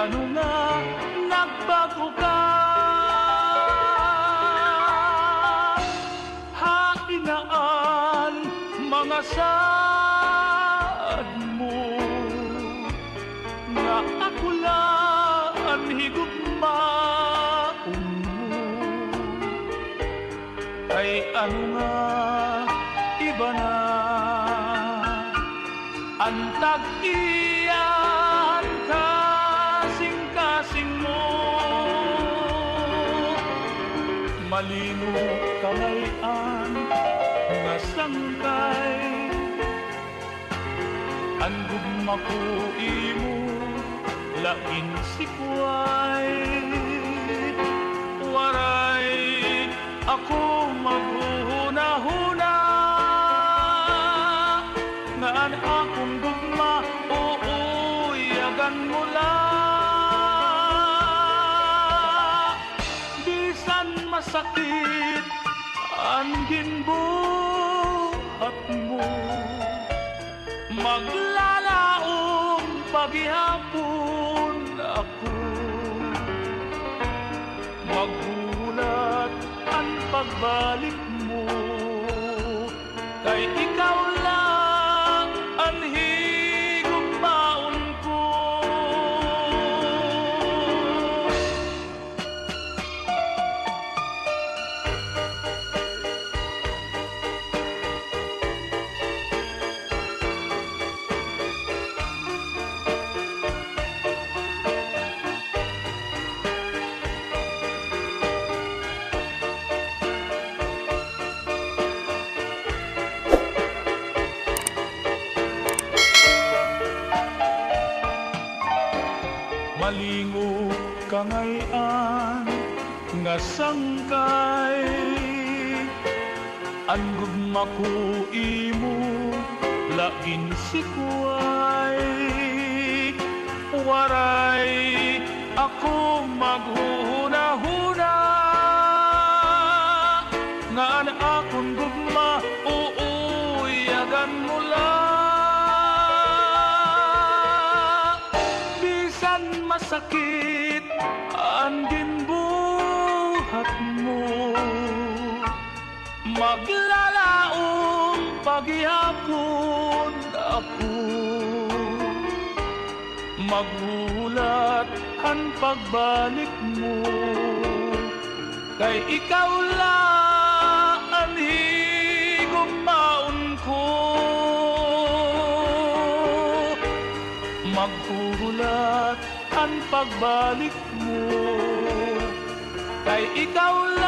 ano nga nagbago ka? Hainaan mga sad mo, nga ako lang higugmaon mo. Ay ano nga iba na ang tag-iyan kasing-kasing mo. Malino kalayan nga sangkay, ang gugma ko imo lain sikway. Waray ako maghuhuna-huna, ngaan akong gugma uuyagan mo lang. Bisan masakit ang ginbuhat mo, maglalaong paghihapon ako. Magulat ang pagbalik mo, kay ikaw lang ang higugmaon ko. Malingo kangayan nga sangkay, ang gugma ko imo lain sikway. Waray ako maghuhuna-huna, ngaan akong gugma uuyagan mo lang. Masakit ang ginbuhat mo, maglalaong paghihapon ako. Magulat ang pagbalik mo, kay ikaw lang ang higugmaon ko. Maghuhulat ang pagbalik mo, kay ikaw lang